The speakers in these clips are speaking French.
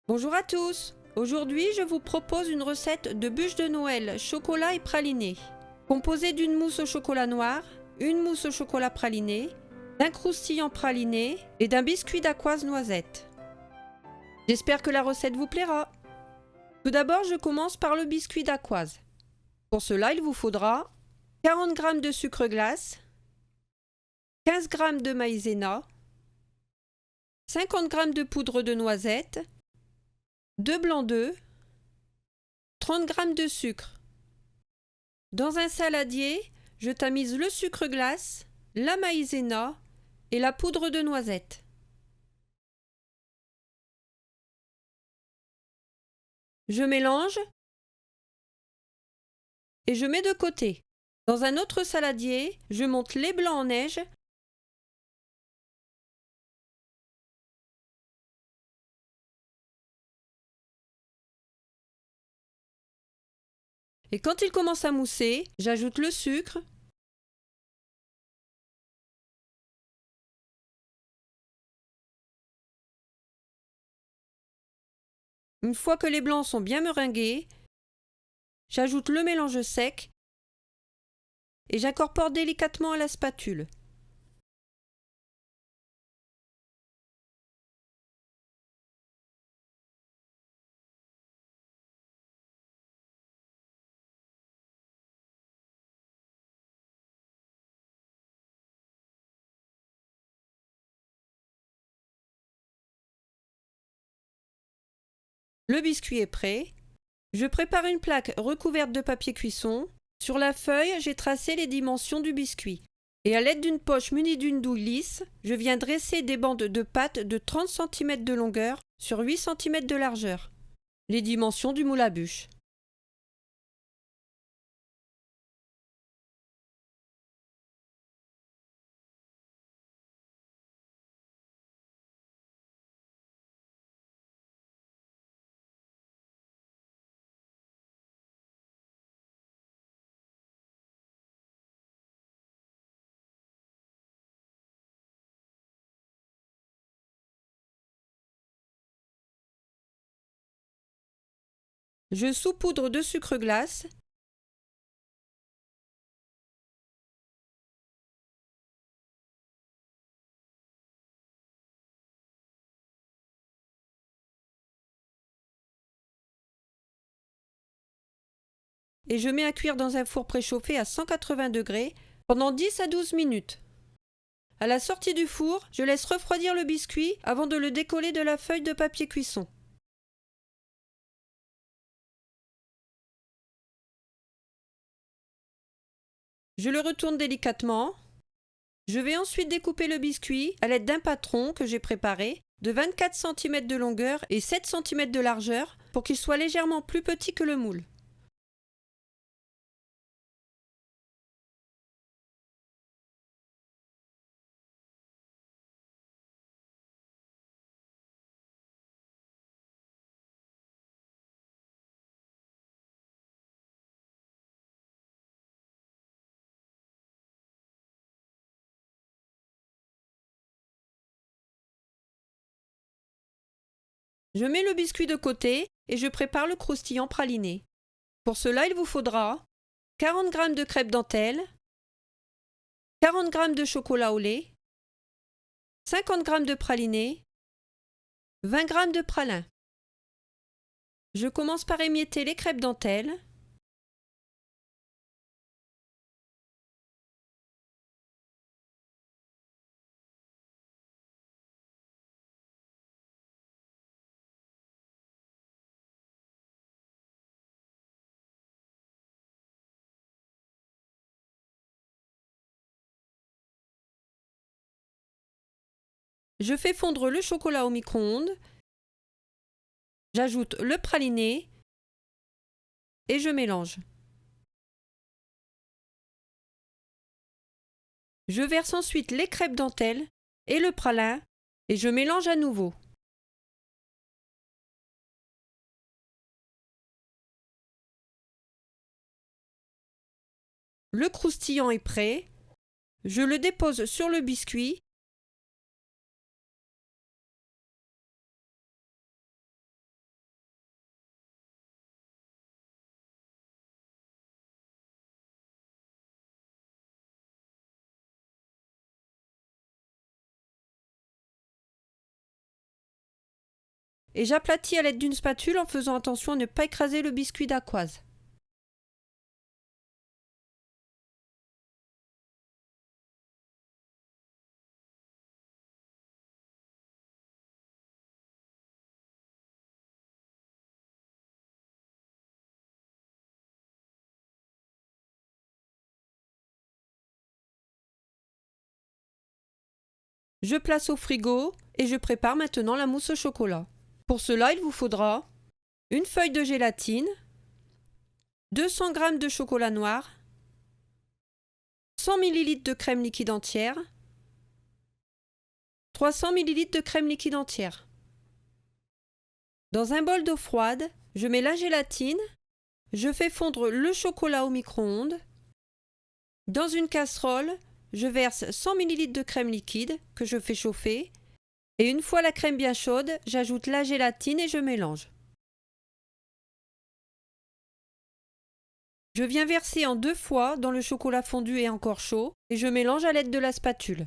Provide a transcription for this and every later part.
Bonjour à tous. Aujourd'hui, je vous propose une recette de bûche de Noël chocolat et praliné, composée d'une mousse au chocolat noir, une mousse au chocolat praliné, d'un croustillant praliné et d'un biscuit dacquoise noisette. J'espère que la recette vous plaira. Tout d'abord, je commence par le biscuit dacquoise. Pour cela, il vous faudra 40 g de sucre glace, 15 g de maïzena, 50 g de poudre de noisette, 2 blancs d'œufs, 30 g de sucre. Dans un saladier, je tamise le sucre glace, la maïzena et la poudre de noisette. Je mélange et je mets de côté. Dans un autre saladier, je monte les blancs en neige et quand ils commencent à mousser, j'ajoute le sucre, une fois que les blancs sont bien meringués, j'ajoute le mélange sec et j'incorpore délicatement à la spatule. Le biscuit est prêt. Je prépare une plaque recouverte de papier cuisson. Sur la feuille, j'ai tracé les dimensions du biscuit. Et à l'aide d'une poche munie d'une douille lisse, je viens dresser des bandes de pâte de 30 cm de longueur sur 8 cm de largeur. Les dimensions du moule à bûche. Je saupoudre de sucre glace. Et je mets à cuire dans un four préchauffé à 180 degrés pendant 10 à 12 minutes. À la sortie du four, je laisse refroidir le biscuit avant de le décoller de la feuille de papier cuisson. Je le retourne délicatement. Je vais ensuite découper le biscuit à l'aide d'un patron que j'ai préparé de 24 cm de longueur et 7 cm de largeur pour qu'il soit légèrement plus petit que le moule. Je mets le biscuit de côté et je prépare le croustillant praliné. Pour cela, il vous faudra 40 g de crêpes dentelle, 40 g de chocolat au lait, 50 g de praliné, 20 g de pralin. Je commence par émietter les crêpes dentelle. Je fais fondre le chocolat au micro-ondes. J'ajoute le praliné et je mélange. Je verse ensuite les crêpes dentelle et le pralin et je mélange à nouveau. Le croustillant est prêt. Je le dépose sur le biscuit. et j'aplatis à l'aide d'une spatule en faisant attention à ne pas écraser le biscuit dacquoise. Je place au frigo et je prépare maintenant la mousse au chocolat. Pour cela, il vous faudra une feuille de gélatine, 200 g de chocolat noir, 100 ml de crème liquide entière, 300 ml de crème liquide entière. Dans un bol d'eau froide, je mets la gélatine, je fais fondre le chocolat au micro-ondes. Dans une casserole, je verse 100 ml de crème liquide que je fais chauffer et une fois la crème bien chaude, j'ajoute la gélatine et je mélange. Je viens verser en 2 fois dans le chocolat fondu et encore chaud et je mélange à l'aide de la spatule.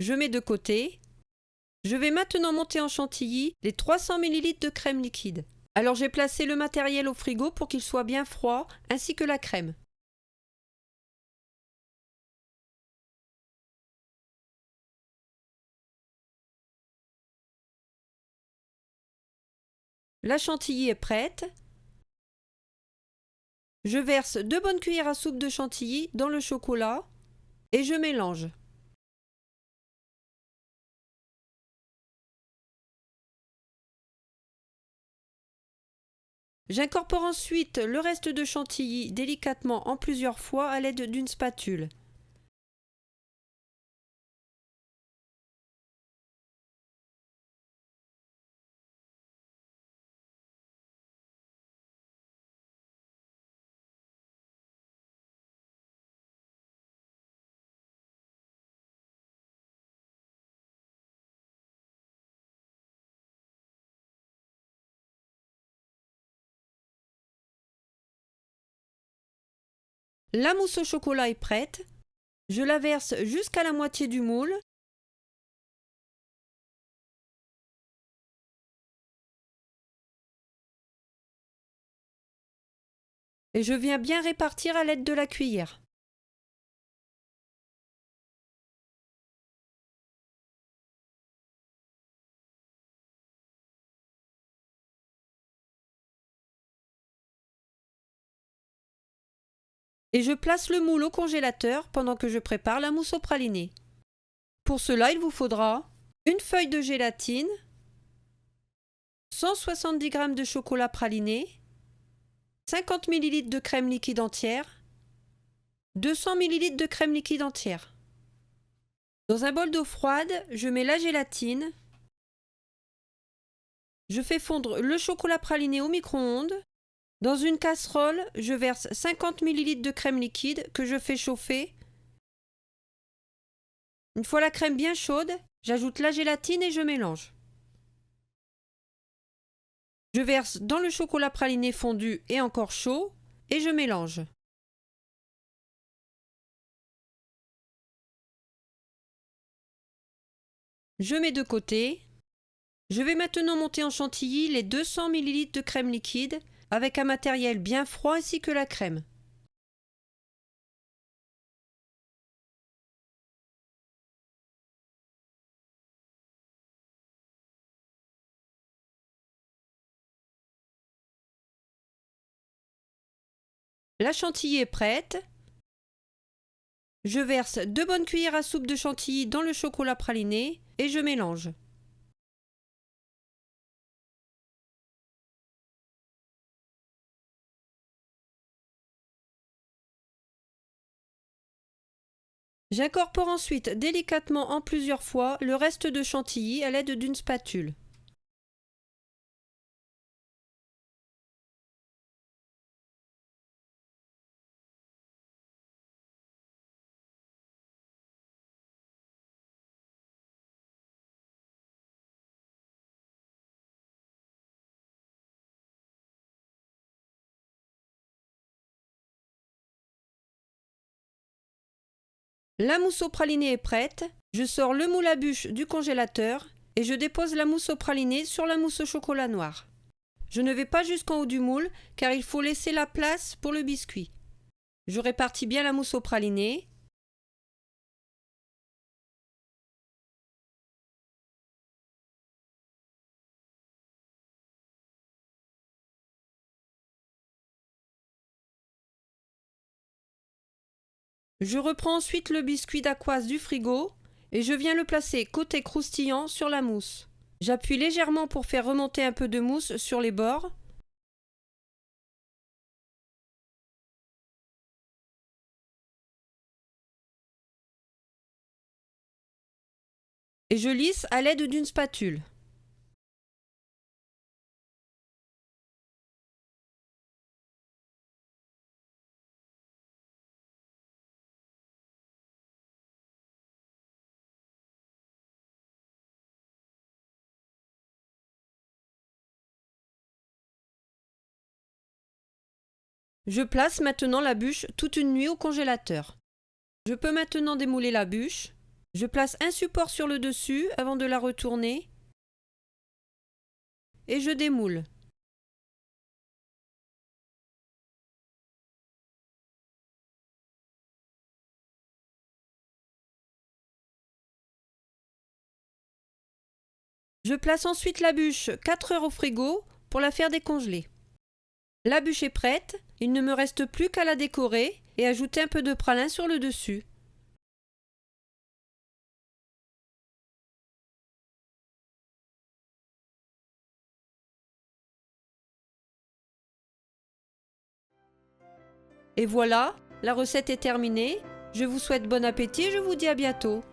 Je mets de côté. Je vais maintenant monter en chantilly les 300 ml de crème liquide. Alors j'ai placé le matériel au frigo pour qu'il soit bien froid, ainsi que la crème. La chantilly est prête. Je verse 2 bonnes cuillères à soupe de chantilly dans le chocolat et je mélange. J'incorpore ensuite le reste de chantilly délicatement en plusieurs fois à l'aide d'une spatule. La mousse au chocolat est prête. Je la verse jusqu'à la moitié du moule. Et je viens bien répartir à l'aide de la cuillère. Et je place le moule au congélateur pendant que je prépare la mousse au praliné. Pour cela, il vous faudra une feuille de gélatine, 170 g de chocolat praliné, 50 ml de crème liquide entière, 200 ml de crème liquide entière. Dans un bol d'eau froide, je mets la gélatine. Je fais fondre le chocolat praliné au micro-ondes. Dans une casserole, je verse 50 ml de crème liquide que je fais chauffer. Une fois la crème bien chaude, j'ajoute la gélatine et je mélange. Je verse dans le chocolat praliné fondu et encore chaud et je mélange. Je mets de côté. Je vais maintenant monter en chantilly les 200 ml de crème liquide avec un matériel bien froid ainsi que la crème. La chantilly est prête. Je verse 2 bonnes cuillères à soupe de chantilly dans le chocolat praliné et je mélange. J'incorpore ensuite délicatement en plusieurs fois le reste de chantilly à l'aide d'une spatule. La mousse au praliné est prête. Je sors le moule à bûche du congélateur et je dépose la mousse au praliné sur la mousse au chocolat noir. Je ne vais pas jusqu'en haut du moule car il faut laisser la place pour le biscuit. Je répartis bien la mousse au praliné. Je reprends ensuite le biscuit dacquoise du frigo et je viens le placer côté croustillant sur la mousse. J'appuie légèrement pour faire remonter un peu de mousse sur les bords. Et je lisse à l'aide d'une spatule. Je place maintenant la bûche toute une nuit au congélateur. Je peux maintenant démouler la bûche. Je place un support sur le dessus avant de la retourner et je démoule. Je place ensuite la bûche 4 heures au frigo pour la faire décongeler. La bûche est prête, il ne me reste plus qu'à la décorer et ajouter un peu de pralin sur le dessus. Et voilà, la recette est terminée. Je vous souhaite bon appétit et je vous dis à bientôt.